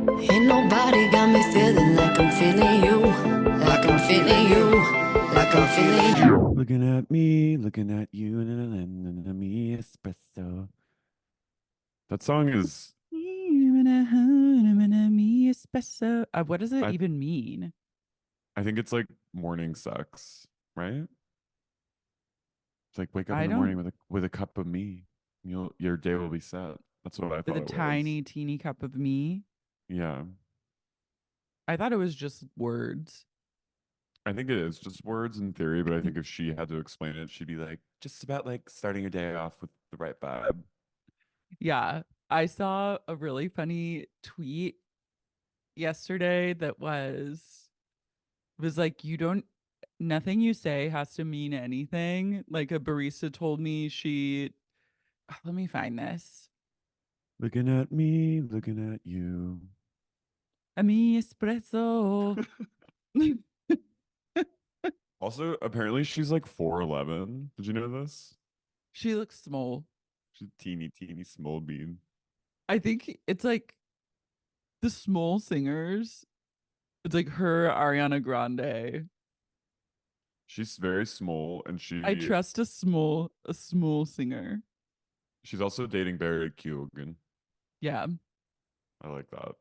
Ain't nobody got me feeling like I'm feeling you, like I'm feeling you, like I'm feeling you. Looking at me, looking at you, and me espresso. That song is, Me espresso. What does it I even mean? I think it's like morning sex, right? It's like wake up in I the morning don't, with a cup of me. Your day will be set. That's what I with thought a it was. tiny, teeny cup of me. Yeah, I thought it was just words. I think it is just words in theory, but I think if she had to explain it, she'd be like, just about like starting a day off with the right vibe. Yeah. I saw a really funny tweet yesterday that was like, you don't, nothing you say has to mean anything. Like a barista told me let me find this. Looking at me, looking at you. A me espresso. Also, apparently she's like 4'11". Did you know this? She looks small. She's teeny, teeny, small bean. I think it's like the small singers. It's like her, Ariana Grande. She's very small, and I trust a small singer. she's also dating Barry Keoghan. Yeah. I like that.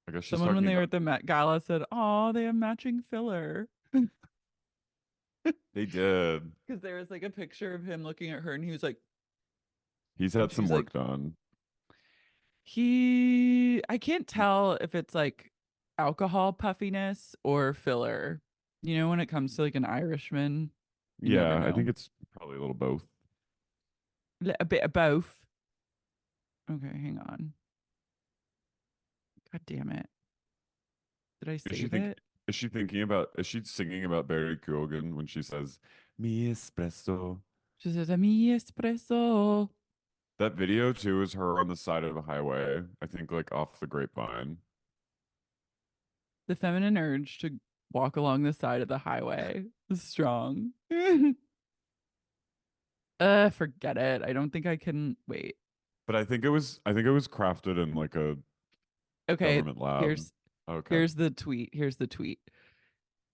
I guess she's Someone when talking they were about at the Met Gala said, "Oh, they have matching filler." they did. Because there was like a picture of him looking at her and he was like, He's and had she some was work like, done. I can't tell if it's like alcohol puffiness or filler. You know, when it comes to like an Irishman, you never Yeah, I think know. it's probably a little both. A bit of both. Okay, hang on. God damn it. Did I Is she save think it? is she singing about Barry Keoghan when she says "Mi espresso"? She says, "A mi espresso." That video too is her on the side of a highway. I think like off the grapevine. The feminine urge to walk along the side of the highway is strong. Forget it. I don't think I can wait. But I think it was crafted in like a Okay, government lab. here's Okay. here's the tweet. Here's the tweet.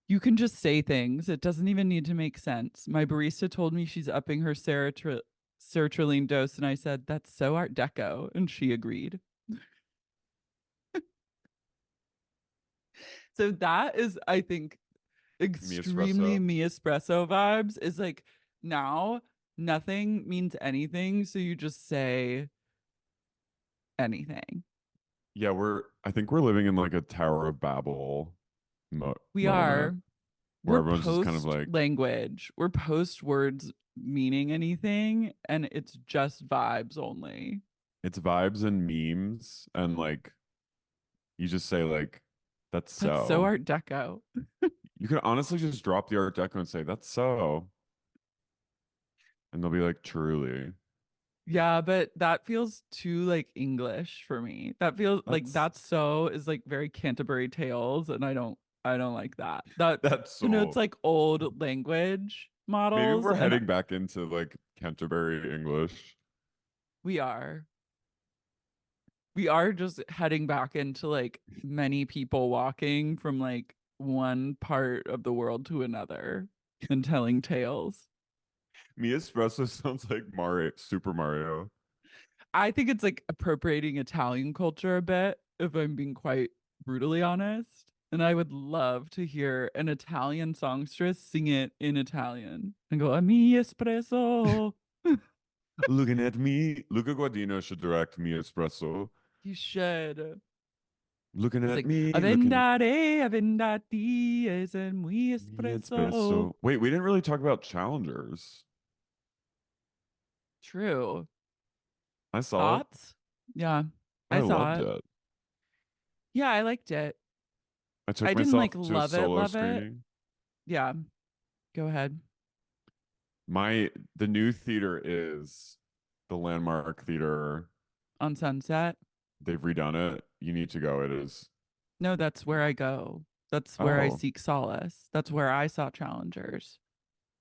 You can just say things. It doesn't even need to make sense. My barista told me she's upping her sertraline dose, and I said, "That's so Art Deco," and she agreed. So that is, I think, Mi extremely espresso. me espresso vibes. Is like now nothing means anything, so you just say anything. Yeah, I think we're living in like a Tower of Babel We moment are. where We're everyone's just kind of post like, language. We're post words meaning anything, and it's just vibes only. it's vibes and memes, and like you just say like, that's That's so so. Art Deco. You could honestly just drop the Art Deco and say, that's so. And they'll be like, truly. Yeah, but that feels too like English for me. That feels like That's that's so is like very Canterbury Tales, and I don't like that. That that's connotes so. like old language Maybe models, we're and heading back into like Canterbury English. we are. We are just heading back into like many people walking from like one part of the world to another and telling tales. Mi espresso sounds like Mario, Super Mario. I think it's like appropriating Italian culture a bit, if I'm being quite brutally honest. And I would love to hear an Italian songstress sing it in Italian and go, "A mi espresso." Looking at me, Luca Guadagnino should direct Mi espresso. You should. Looking It's at like, me, looking at "Avendare, avendati, es muy Mi espresso." espresso. Wait, we didn't really talk about challengers. True. I saw it. Thoughts? Yeah, I I saw loved it. it. Yeah, I liked it. I took I didn't like myself to a love it, solo love it. screening. Yeah, go ahead. The new theater is the Landmark Theater. On Sunset. They've redone it. You need to go. It is. No, that's where I go. That's where I Oh, seek solace. That's where I saw challengers.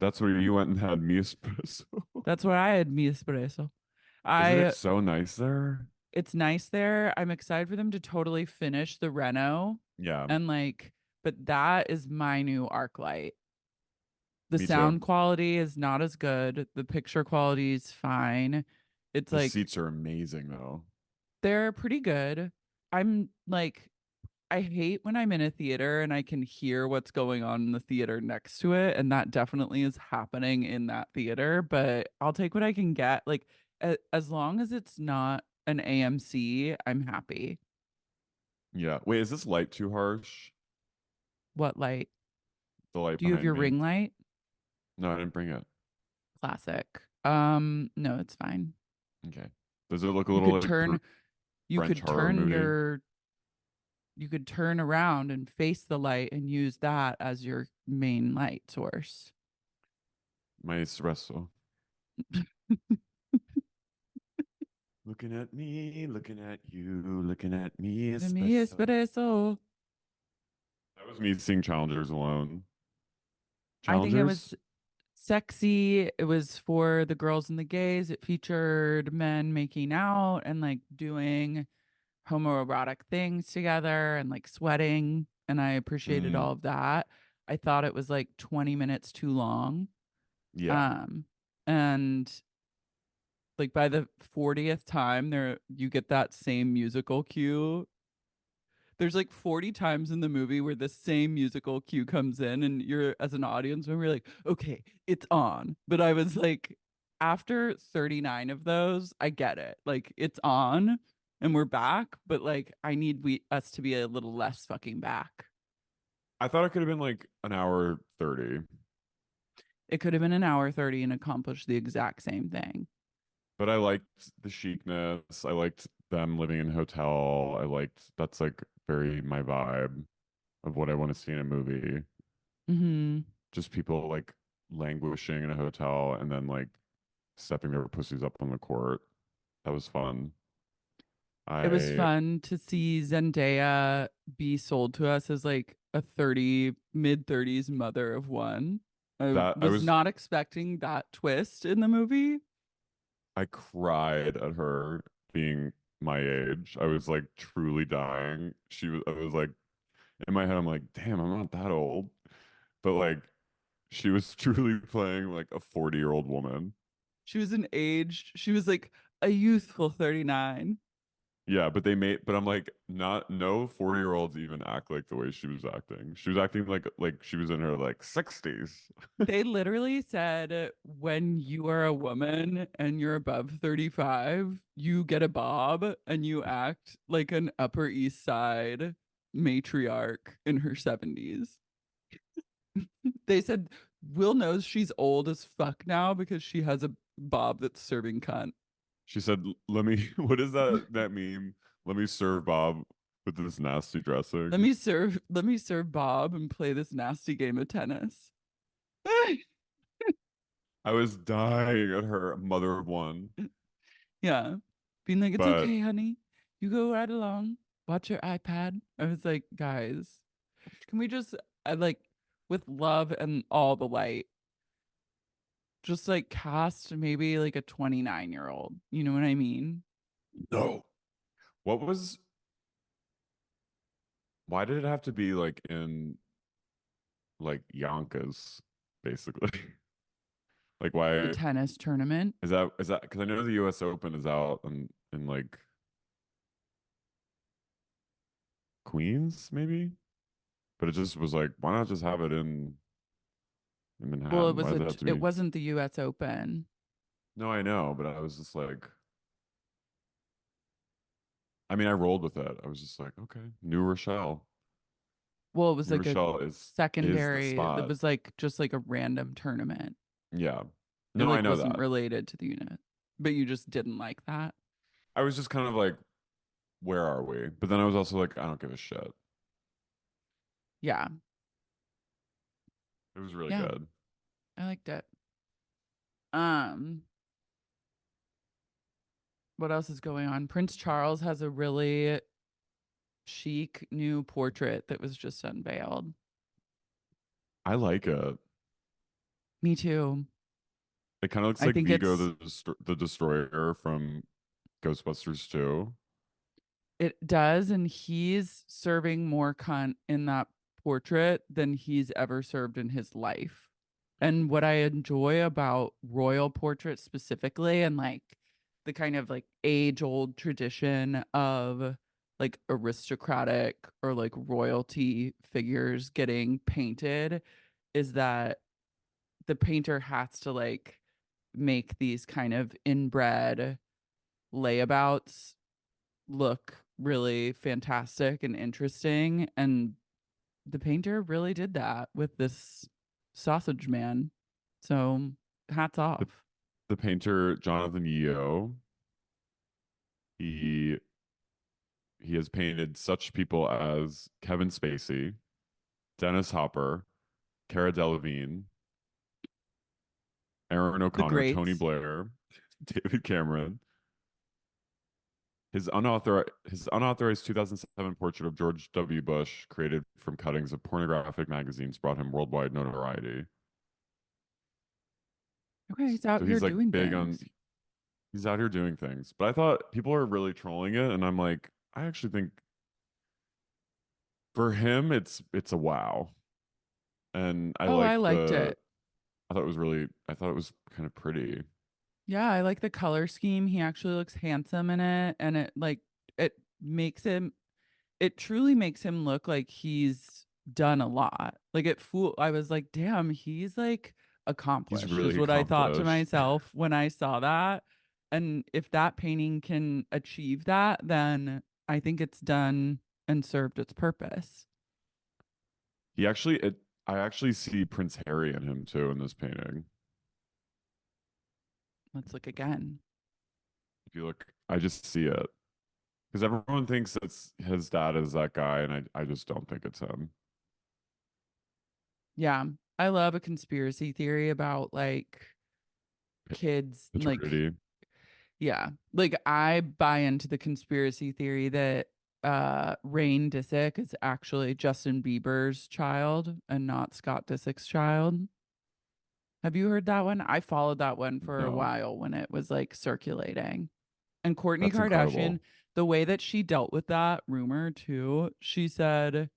that's where you went and had Mi espresso. That's where I had mi espresso. Isn't it I so nice there? it's nice there. I'm excited for them to totally finish the reno Yeah, and like, but that is my new arc light. The me too. sound quality is not as good. The picture quality is fine. It's The like seats are amazing though. they're pretty good. I'm like, I hate when I'm in a theater and I can hear what's going on in the theater next to it. And that definitely is happening in that theater, but I'll take what I can get. Like, as long as it's not an AMC, I'm happy. Yeah. Wait, is this light too harsh? What light? The light Do you have behind your me? ring light? No, I didn't bring it. Classic. No, it's fine. Okay. Does it look a You little could like turn, you French could horror turn movie? your, you could turn around and face the light and use that as your main light source. My espresso. Looking at me, looking at you, looking at me, The me espresso. espresso. That was me seeing Challengers alone. I think it Challengers? was sexy. It was for the girls and the gays. It featured men making out and like doing homoerotic things together and like sweating. And I appreciated Mm, all of that. I thought it was like 20 minutes too long. yeah. Um, and like by the 40th time there you get that same musical cue. There's like 40 times in the movie where the same musical cue comes in and you're as an audience member you're like, okay, it's on. But I was like, after 39 of those, I get it. Like it's on and we're back, but like I need we us to be a little less fucking back. I thought it could have been like an hour 30, It could have been an hour 30 and accomplished the exact same thing. but I liked the chicness. I liked them living in a hotel. I liked that's like very my vibe of what I want to see in a movie. Hmm. Just people like languishing in a hotel and then like stepping their pussies up on the court. That was fun. It was I fun to see Zendaya be sold to us as like a 30, mid 30s mother of one. I that was not expecting that twist in the movie. I cried at her being my age. I was like truly dying. I was like in my head I'm like, damn, I'm not that old. But like she was truly playing like a 40-year-old woman. She was like a youthful 39. Yeah, but I'm like, not no 40-year-olds even act like the way she was acting. She was acting like she was in her like 60s. They literally said when you are a woman and you're above 35, you get a bob and you act like an Upper East Side matriarch in her 70s. They said Will knows she's old as fuck now because she has a bob that's serving cunt. She said, "Let me." What is that meme? Let me serve Bob with this nasty dressing. Let me serve Bob and play this nasty game of tennis. I was dying at her, mother of one. Yeah. Being like, it's But okay, honey. You go right along. Watch your iPad. I was like, guys, can we just I like with love and all the light, just like cast maybe like a 29-year-old. You know what I mean? no, what was? Why did it have to be like in like Yonkers, basically? Like, The why tennis tournament. is that? Because I know the U.S. Open is out in like Queens, maybe. But it just was like, why not just have it in Well, Manhattan? Why does it have to it be? wasn't the US Open. No, I know, but I was just like, I mean, I rolled with it. I was just like, okay, New Rochelle. Well, it was New like a Rochelle is the secondary. It spot. was like just like a random tournament. Yeah. It No, I like know wasn't that. related to the unit. But you just didn't like that. I was just kind of like, where are we? But then I was also like, I don't give a shit. Yeah. It was really Yeah. good. I liked it. Um, what else is going on? Prince Charles has a really chic new portrait that was just unveiled. I like it. Me too. It kind of looks I like think Vigo it's the Destroyer from Ghostbusters 2. It does, and he's serving more cunt in that portrait than he's ever served in his life. And what I enjoy about royal portraits specifically, and like the kind of like age old tradition of like aristocratic or like royalty figures getting painted, is that the painter has to like make these kind of inbred layabouts look really fantastic and interesting. And the painter really did that with this sausage man. So hats The, off. the painter Jonathan Yeo, he he has painted such people as Kevin Spacey, Dennis Hopper, Cara Delevingne, Aaron The O'Connor, Tony greats. Blair, David Cameron. His unauthorized 2007 portrait of George W. Bush, created from cuttings of pornographic magazines, brought him worldwide notoriety. Okay, he's out So here he's like doing big on, things. he's out here doing things. But I thought people are really trolling it, and I'm like, I actually think for him it's a wow. And I Oh, I like liked the it. I thought it was kind of pretty. Yeah, I like the color scheme. He actually looks handsome in it, and it makes him it truly makes him look like he's done a lot. Like I was like, damn, he's like He's accomplished, is really what I thought to accomplished. myself when I saw that. And if that painting can achieve that, then I think it's done and served its purpose. He actually it I actually see Prince Harry in him too in this painting. Let's look again. If you look, I just see it. Because everyone thinks it's his dad is that guy, and I just don't think it's him. Yeah. I love a conspiracy theory about like kids, like, Paternity. yeah. Like I buy into the conspiracy theory that Rain Disick is actually Justin Bieber's child and not Scott Disick's child. Have you heard that one? I followed that one for a No, while when it was like circulating. And Kourtney that's Kardashian, incredible. the way that she dealt with that rumor too, she said,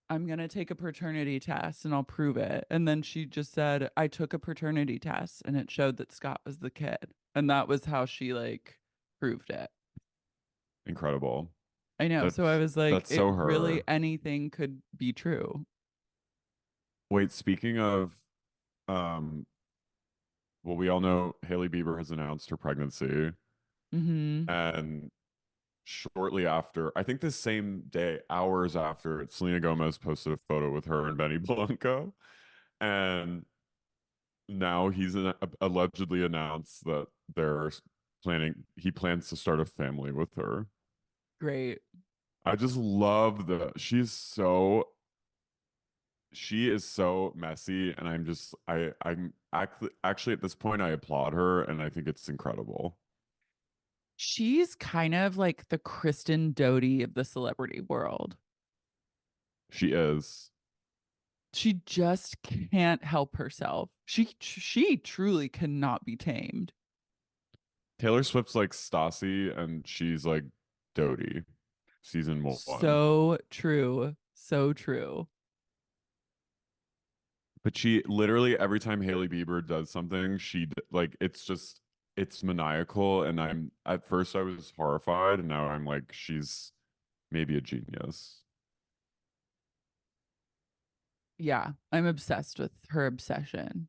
I'm going to take a paternity test and I'll prove it. And then she just said, I took a paternity test and it showed that Scott was the kid. And that was how she like proved it. Incredible. I know. So I was like, That's it so really her. anything could be true. Wait, speaking of, um, well, we all know Hailey Bieber has announced her pregnancy, Mm-hmm. and shortly after, I think the same day, hours after, Selena Gomez posted a photo with her and Benny Blanco, and now allegedly announced that they're he plans to start a family with her. Great. I just love she is so messy, and I'm actually at this point I applaud her, and I think it's incredible. She's kind of like the Kristen Doute of the celebrity world. She is. She just can't help herself. She truly cannot be tamed. Taylor Swift's like Stassi, and she's like Dodie, season one. So true. So true. But she literally every time Hailey Bieber does something, like it's maniacal, and I'm at first I was horrified, and now I'm like she's maybe a genius. Yeah, I'm obsessed with her obsession.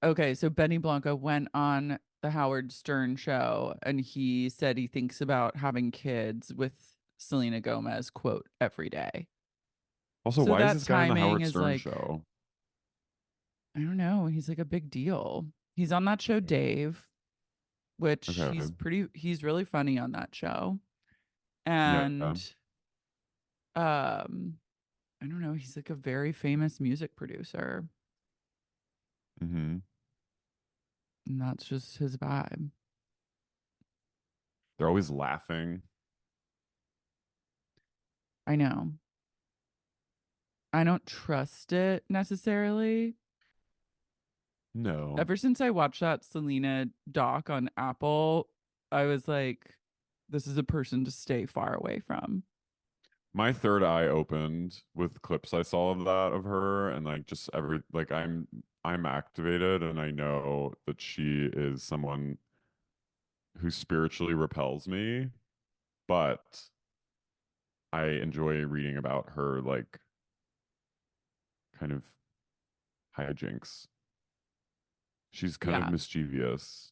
Okay, so Benny Blanco went on the Howard Stern show and he said he thinks about having kids with Selena Gomez, quote, every day. Also, So why is that this guy on the timing Howard is Stern like, show? I don't know, he's like a big deal. He's on that show, Dave, which Okay. he's really funny on that show. Yeah. And um, I don't know, he's like a very famous music producer. Hmm. And that's just his vibe. They're always laughing. I know. I don't trust it necessarily. No. Ever since I watched that Selena doc on Apple, I was like, this is a person to stay far away from. My third eye opened with clips I saw of that of her, and like just every like I'm activated, and I know that she is someone who spiritually repels me, but I enjoy reading about her like kind of hijinks. She's kind of Yeah. mischievous.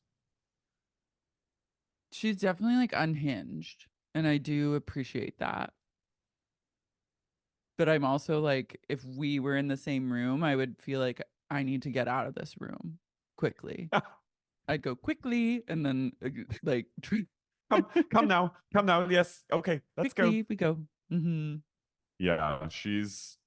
She's definitely like unhinged, and I do appreciate that. But I'm also like, if we were in the same room, I would feel like I need to get out of this room quickly. I'd go quickly and then like Come now, come now. Yes, okay, let's go. quickly we go. Yeah, she's.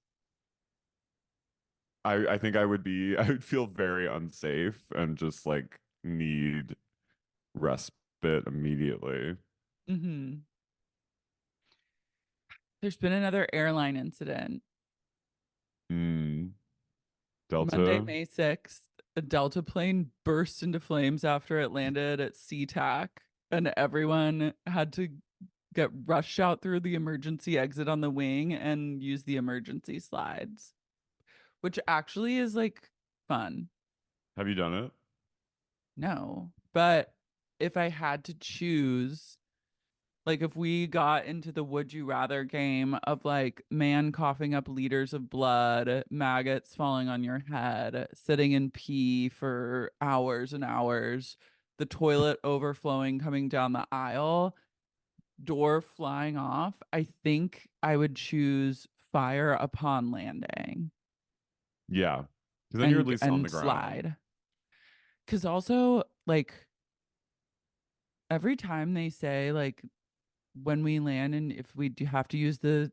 I think I would be. I would feel very unsafe and just like need respite immediately. There's been another airline incident. Mm, Monday, Delta. May 6th, a Delta plane burst into flames after it landed at SeaTac, and everyone had to get rushed out through the emergency exit on the wing and use the emergency slides, which actually is like fun. Have you done it? No, but if I had to choose, like if we got into the would you rather game of like man coughing up liters of blood, maggots falling on your head, sitting in pee for hours and hours, the toilet overflowing coming down the aisle, door flying off, I think I would choose fire upon landing Yeah, because then you're at least on and the ground. slide. Cause also like every time they say like when we land and if we do have to use the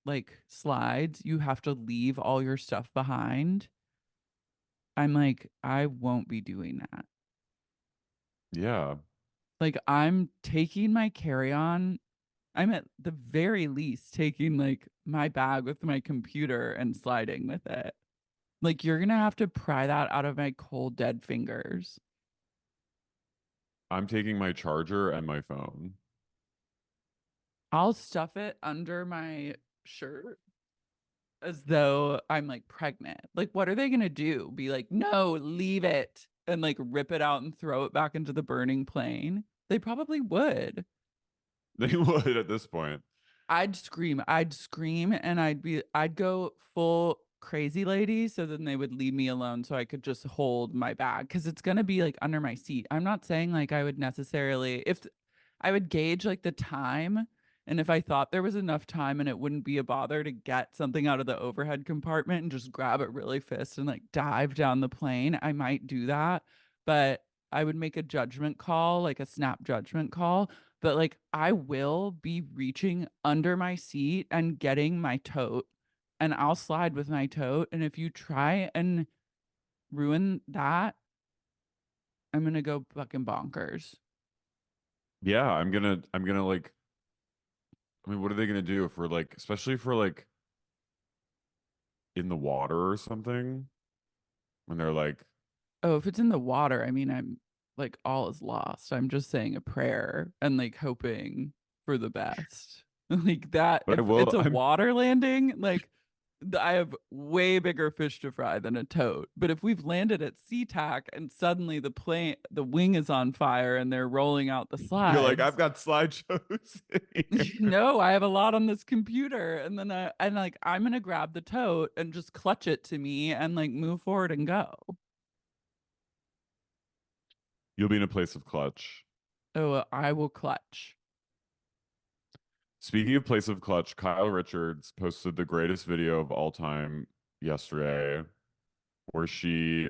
like slides, you have to leave all your stuff behind. I'm like, I won't be doing that. Yeah, Like, I'm taking my carry-on. I'm at the very least taking like my bag with my computer and sliding with it. Like, you're gonna have to pry that out of my cold, dead fingers. I'm taking my charger and my phone. I'll stuff it under my shirt as though I'm like pregnant. Like, what are they gonna do? Be like, no, leave it and like rip it out and throw it back into the burning plane? They probably would. They would at this point. I'd scream. I'd scream and I'd go full crazy lady. So then they would leave me alone so I could just hold my bag because it's gonna be like under my seat. I'm not saying like I would necessarily, if I would gauge like the time. And if I thought there was enough time and it wouldn't be a bother to get something out of the overhead compartment and just grab it really fast and like dive down the plane, I might do that. But I would make a judgment call, like a snap judgment call. But like I will be reaching under my seat and getting my tote and I'll slide with my tote. And if you try and ruin that, I'm gonna go fucking bonkers. Yeah, I'm gonna like I mean, what are they gonna do if we're like, especially if we're like in the water or something, when they're like, Oh, if it's in the water, I mean, I'm like all is lost. I'm just saying a prayer and like hoping for the best. Like that, but I if will, it's a I'm, water landing, like I have way bigger fish to fry than a tote. But if we've landed at SeaTac and suddenly the wing is on fire and they're rolling out the you're like, slides, I've got slideshows here. no, I have a lot on this computer. And then and like I'm gonna grab the tote and just clutch it to me and like move forward and go. You'll be in a place of clutch. Oh, I will clutch. Speaking of place of clutch, Kyle Richards posted the greatest video of all time yesterday, where she,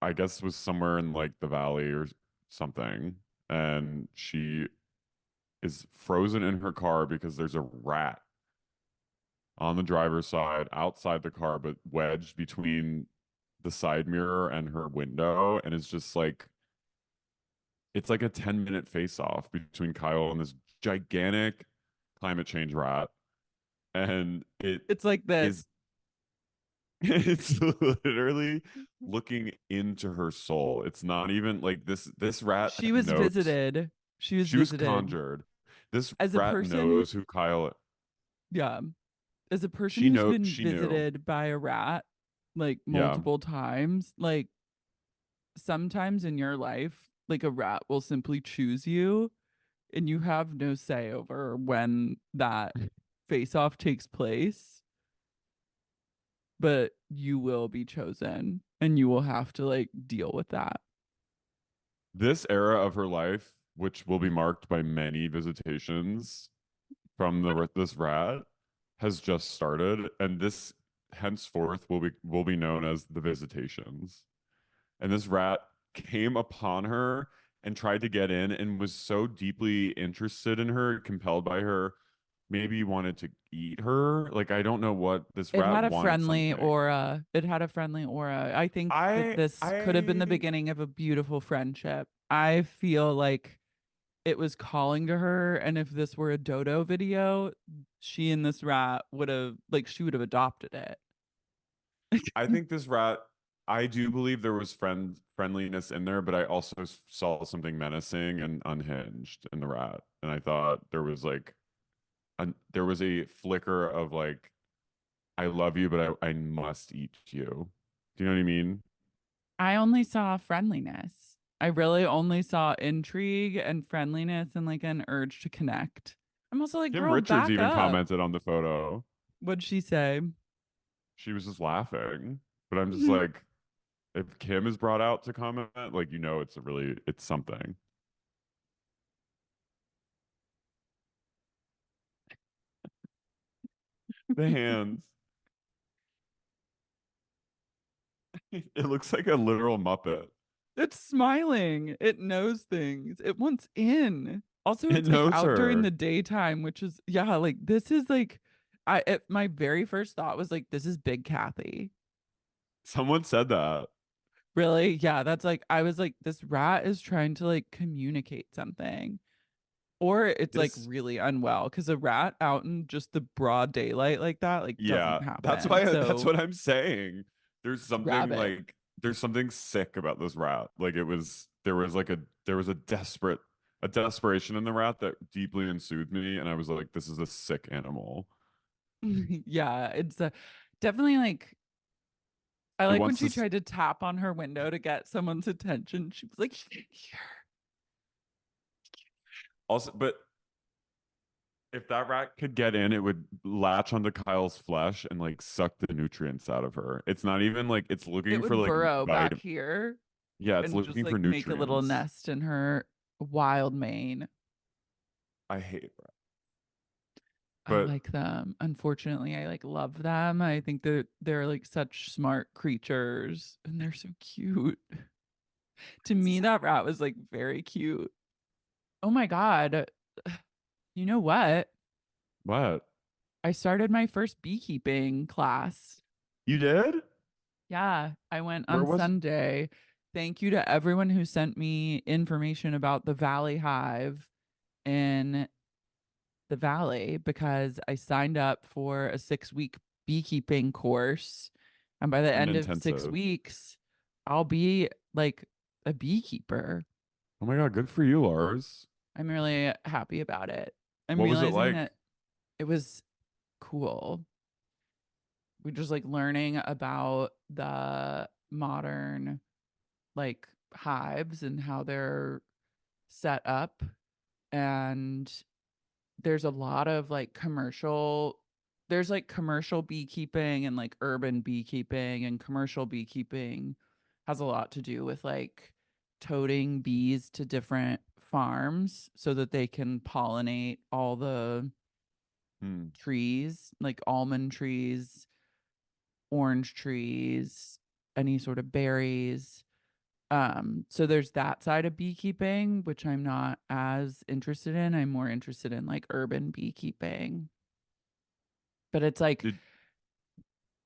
I guess, was somewhere in like the valley or something, and she is frozen in her car because there's a rat on the driver's side outside the car, but wedged between the side mirror and her window, and it's just like it's like a 10-minute face off between Kyle and this gigantic climate change rat. And it It's like is this. it's literally looking into her soul. It's not even like this rat She was knows. visited She was She was visited conjured. This as a rat person. knows who Kyle. Yeah. As a person She who's know. been She knew. visited by a rat like Yeah. multiple times, like sometimes in your life, like a rat will simply choose you and you have no say over when that face off takes place, but you will be chosen and you will have to like deal with that. This era of her life, which will be marked by many visitations from this rat, has just started, and this henceforth will be known as the visitations. And this rat came upon her and tried to get in and was so deeply interested in her, compelled by her, maybe wanted to eat her. Like, I don't know what this It rat had a wanted friendly something. aura. It had a friendly aura. I think that I this could have been the I beginning of a beautiful friendship. I feel like it was calling to her, and if this were a dodo video, she and this rat would have like she would have adopted it. I think this rat, I do believe there was friendliness in there, but I also saw something menacing and unhinged in the rat. And I thought there was like there was a flicker of like, I love you, but I must eat you. Do you know what I mean? I only saw friendliness. I really only saw intrigue and friendliness and like an urge to connect. I'm also like, Kim girl, Richards back even up. commented on the photo. What'd she say? She was just laughing. But I'm just like, if Kim is brought out to comment, like, it's something. The hands. It looks like a literal Muppet. It's smiling. It knows things. It wants in. Also, It it's like knows out during her. the daytime, which is yeah, like this is like my very first thought was like this is Big Kathy. Someone said that. Really? Yeah, that's like I was like this rat is trying to like communicate something. Or it's like This, really unwell cuz a rat out in just the broad daylight like that like yeah, doesn't that's happen. why that's So, what I'm saying. There's something rabbit. like there's something sick about this rat. Like there was a desperation in the rat that deeply ensued me, and I was like, this is a sick animal. Yeah, it's definitely like I It like when wants she to tried to tap on her window to get someone's attention. She was like, here. also, but if that rat could get in, it would latch onto Kyle's flesh and like suck the nutrients out of her. It's not even like it's It looking for would like burrow back vitamin. here Yeah, it's and just looking for like make a little nutrients. nest in her wild mane. I hate rats. I But like them. Unfortunately, I like love them. I think they're like such smart creatures and they're so cute. To me, that rat was like very cute. Oh my God. You know what? what? I started my first beekeeping class. You did? Yeah, I went Where on was Sunday. Thank you to everyone who sent me information about the Valley Hive in the Valley because I signed up for a 6-week beekeeping course. And by the an end of 6 intensive? weeks, I'll be like a beekeeper. Oh my God, good for you, Lars. I'm really happy about it. I'm What was it realizing like? that it was cool. We're just like learning about the modern like hives and how they're set up. And there's a lot of like there's like commercial beekeeping and like urban beekeeping, and commercial beekeeping has a lot to do with like toting bees to different farms so that they can pollinate all the Hmm. trees, like almond trees, orange trees, any sort of berries. So there's that side of beekeeping, which I'm not as interested in. I'm more interested in like urban beekeeping. But it's like, Did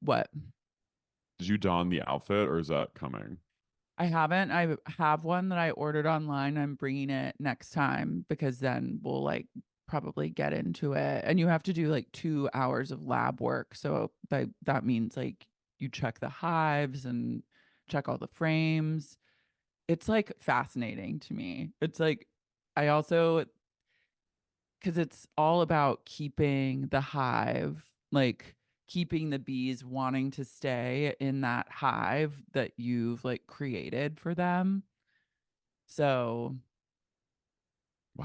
what? did you don the outfit or is that coming? I haven't. I have one that I ordered online. I'm bringing it next time because then we'll like probably get into it. And you have to do like 2 hours of lab work. So that means like you check the hives and check all the frames. It's like fascinating to me. It's like I also, because it's all about keeping the hive, like keeping the bees wanting to stay in that hive that you've like created for them. So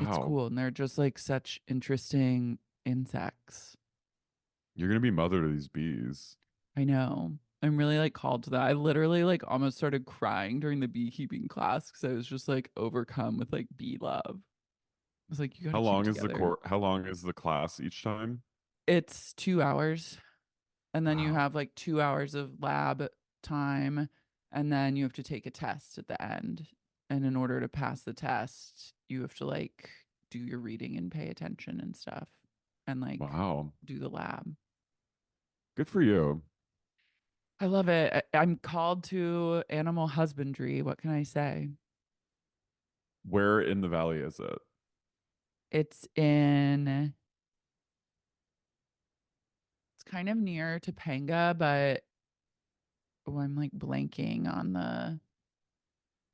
it's Wow. cool. And they're just like such interesting insects. You're gonna be mother to these bees. I know. I'm really like called to that. I literally like almost started crying during the beekeeping class because I was just like overcome with like bee love. I was like, you got to keep it together. How long is the class each time? It's 2 hours. And then you Wow. have like 2 hours of lab time. And then you have to take a test at the end. And in order to pass the test, you have to like do your reading and pay attention and stuff and like Wow. do the lab. Good for you. I love it. I'm called to animal husbandry. What can I say? Where in the valley is it? It's in, it's kind of near Topanga, but oh, I'm like blanking on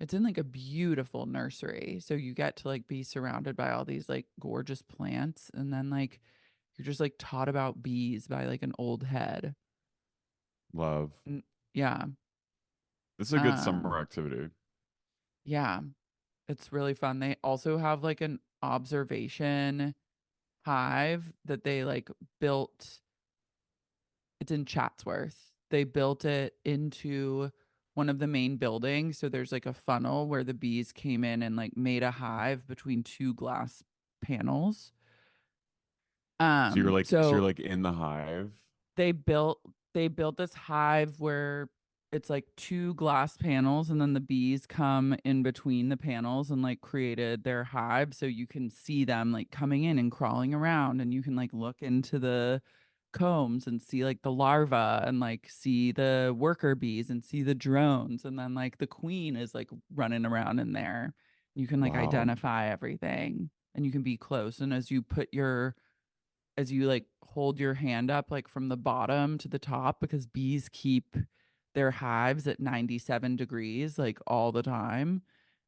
it's in like a beautiful nursery. So you get to like be surrounded by all these like gorgeous plants. And then like you're just like taught about bees by like an old head. Love. Yeah. This is a good summer Um, activity. yeah. It's really fun. They also have like an observation hive that they like built. It's in Chatsworth. They built it into one of the main buildings. So there's like a funnel where the bees came in and like made a hive between two glass panels. So you're So like in the hive. they built they built this hive where it's like two glass panels and then the bees come in between the panels and like created their hive so you can see them like coming in and crawling around and you can like look into the combs and see like the larva and like see the worker bees and see the drones and then like the queen is like running around in there. You can like Wow. identify everything and you can be close and as you like hold your hand up like from the bottom to the top because bees keep their hives at 97 degrees like all the time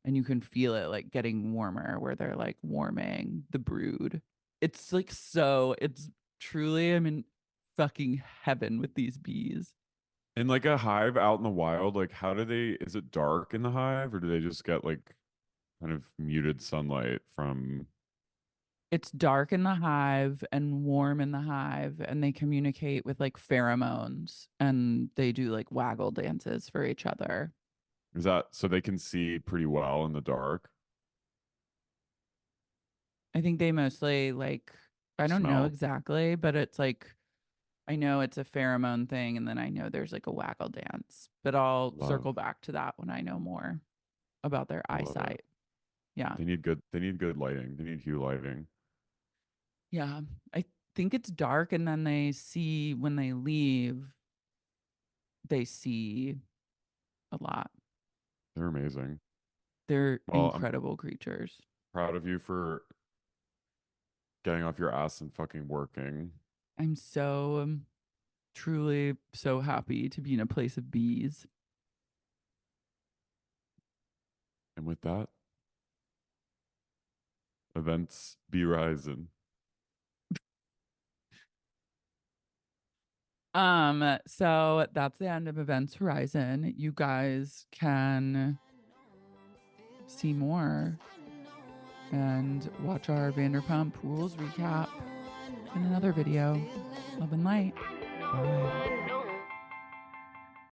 and you can feel it like getting warmer where they're like warming the brood. It's like so it's truly I'm in fucking heaven with these bees. In like a hive out in the wild, like how do they, is it dark in the hive or do they just get like kind of muted sunlight from, It's dark in the hive and warm in the hive and they communicate with like pheromones and they do like waggle dances for each other. is that so they can see pretty well in the dark? I think they mostly like I don't know Smell? exactly, but it's like I know it's a pheromone thing and then I know there's like a waggle dance. But I'll Love. circle back to that when I know more about their I love it. eyesight. Yeah. They need good lighting. They need hue lighting. Yeah. I think it's dark and then they see when they leave, they see a lot. They're amazing. They're Well, I'm incredible creatures. proud of you for getting off your ass and fucking working. I'm so truly so happy to be in a place of bees. And with that, events be rising. So that's the end of Events Horizon. You guys can see more and watch our Vanderpump Rules recap in another video. Love and light. Bye.